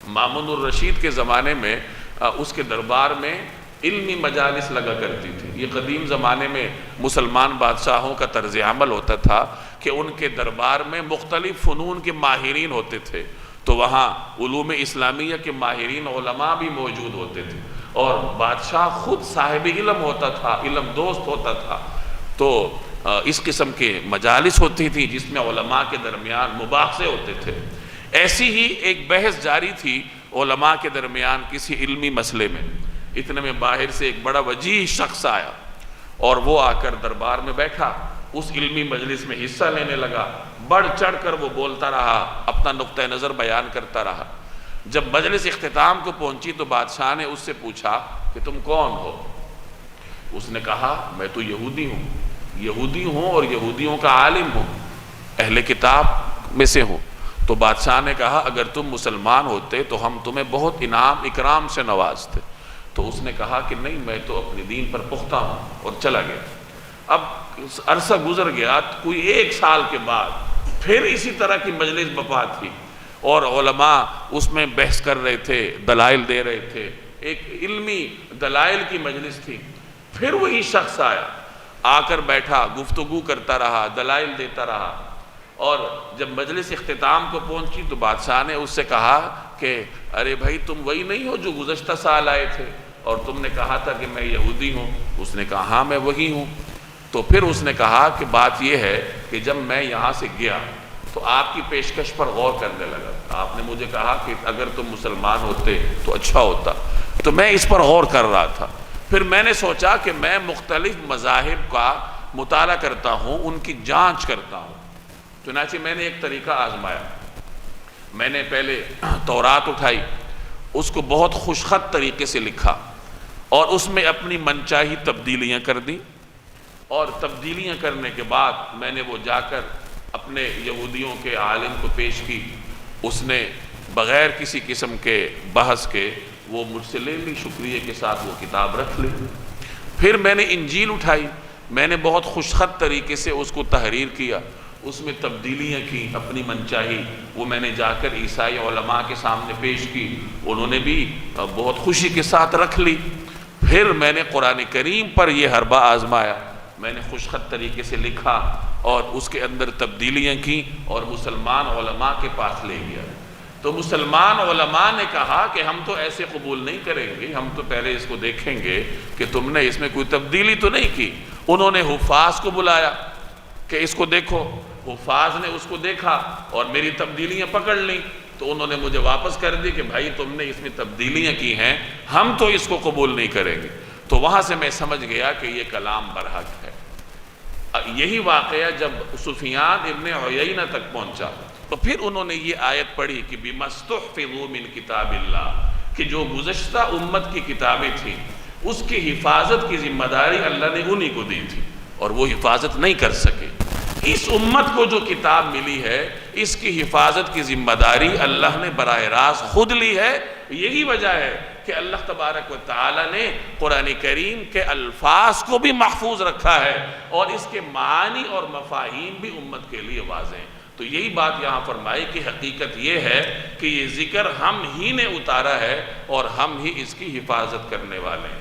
مامون الرشید کے زمانے میں اس کے دربار میں علمی مجالس لگا کرتی تھی۔ یہ قدیم زمانے میں مسلمان بادشاہوں کا طرز عمل ہوتا تھا کہ ان کے دربار میں مختلف فنون کے ماہرین ہوتے تھے، تو وہاں علوم اسلامیہ کے ماہرین علماء بھی موجود ہوتے تھے، اور بادشاہ خود صاحب علم ہوتا تھا، علم دوست ہوتا تھا۔ تو اس قسم کے مجالس ہوتی تھی جس میں علماء کے درمیان مباحثے ہوتے تھے۔ ایسی ہی ایک بحث جاری تھی علماء کے درمیان کسی علمی مسئلے میں۔ اتنے میں باہر سے ایک بڑا وجیح شخص آیا اور وہ آ کر دربار میں بیٹھا، اس علمی مجلس میں حصہ لینے لگا، بڑھ چڑھ کر وہ بولتا رہا، اپنا نقطہ نظر بیان کرتا رہا۔ جب مجلس اختتام کو پہنچی تو بادشاہ نے اس سے پوچھا کہ تم کون ہو؟ اس نے کہا میں تو یہودی ہوں اور یہودیوں کا عالم ہوں، اہل کتاب میں سے ہوں۔ تو بادشاہ نے کہا اگر تم مسلمان ہوتے تو ہم تمہیں بہت انعام اکرام سے نوازتے۔ تو اس نے کہا کہ نہیں، میں تو اپنے دین پر پختہ ہوں، اور چلا گیا۔ اب عرصہ گزر گیا، کوئی 1 سال کے بعد پھر اسی طرح کی مجلس بپا تھی، اور علماء اس میں بحث کر رہے تھے، دلائل دے رہے تھے، ایک علمی دلائل کی مجلس تھی۔ پھر وہی شخص آیا، آ کر بیٹھا، گفتگو کرتا رہا، دلائل دیتا رہا، اور جب مجلس اختتام کو پہنچی تو بادشاہ نے اس سے کہا کہ ارے بھائی تم وہی نہیں ہو جو گزشتہ سال آئے تھے اور تم نے کہا تھا کہ میں یہودی ہوں؟ اس نے کہا ہاں میں وہی ہوں۔ تو پھر اس نے کہا کہ بات یہ ہے کہ جب میں یہاں سے گیا تو آپ کی پیشکش پر غور کرنے لگا، آپ نے مجھے کہا کہ اگر تم مسلمان ہوتے تو اچھا ہوتا، تو میں اس پر غور کر رہا تھا۔ پھر میں نے سوچا کہ میں مختلف مذاہب کا مطالعہ کرتا ہوں، ان کی جانچ کرتا ہوں۔ چنانچہ میں نے ایک طریقہ آزمایا، میں نے پہلے تورات اٹھائی، اس کو بہت خوشخط طریقے سے لکھا اور اس میں اپنی منچاہی تبدیلیاں کر دی، اور تبدیلیاں کرنے کے بعد میں نے وہ جا کر اپنے یہودیوں کے عالم کو پیش کی۔ اس نے بغیر کسی قسم کے بحث کے وہ مجھ سے لے لی، شکریہ کے ساتھ وہ کتاب رکھ لی۔ پھر میں نے انجیل اٹھائی، میں نے بہت خوشخط طریقے سے اس کو تحریر کیا، اس میں تبدیلیاں کی اپنی منچاہی، وہ میں نے جا کر عیسائی علماء کے سامنے پیش کی، انہوں نے بھی بہت خوشی کے ساتھ رکھ لی۔ پھر میں نے قرآن کریم پر یہ حربہ آزمایا، میں نے خوشخط طریقے سے لکھا اور اس کے اندر تبدیلیاں کی اور مسلمان علماء کے پاس لے گیا۔ تو مسلمان علماء نے کہا کہ ہم تو ایسے قبول نہیں کریں گے، ہم تو پہلے اس کو دیکھیں گے کہ تم نے اس میں کوئی تبدیلی تو نہیں کی۔ انہوں نے حفاظ کو بلایا کہ اس کو دیکھو، حفاظ نے اس کو دیکھا اور میری تبدیلیاں پکڑ لیں، تو انہوں نے مجھے واپس کر دی کہ بھائی تم نے اس میں تبدیلیاں کی ہیں، ہم تو اس کو قبول نہیں کریں گے۔ تو وہاں سے میں سمجھ گیا کہ یہ کلام برحق ہے۔ یہی واقعہ جب سفیان ابن عیینہ تک پہنچا تو پھر انہوں نے یہ آیت پڑھی کہ بِمَا اسْتُحْفِظُوا مِنْ کِتَابِ اللَّهِ، کہ جو گزشتہ امت کی کتابیں تھیں اس کی حفاظت کی ذمہ داری اللہ نے انہی کو دی تھی، اور وہ حفاظت نہیں کر سکے۔ اس امت کو جو کتاب ملی ہے اس کی حفاظت کی ذمہ داری اللہ نے براہ راست خود لی ہے۔ یہی وجہ ہے کہ اللہ تبارک و تعالی نے قرآن کریم کے الفاظ کو بھی محفوظ رکھا ہے اور اس کے معانی اور مفاہیم بھی امت کے لیے واضح ہیں۔ تو یہی بات یہاں فرمائی کہ حقیقت یہ ہے کہ یہ ذکر ہم ہی نے اتارا ہے اور ہم ہی اس کی حفاظت کرنے والے ہیں۔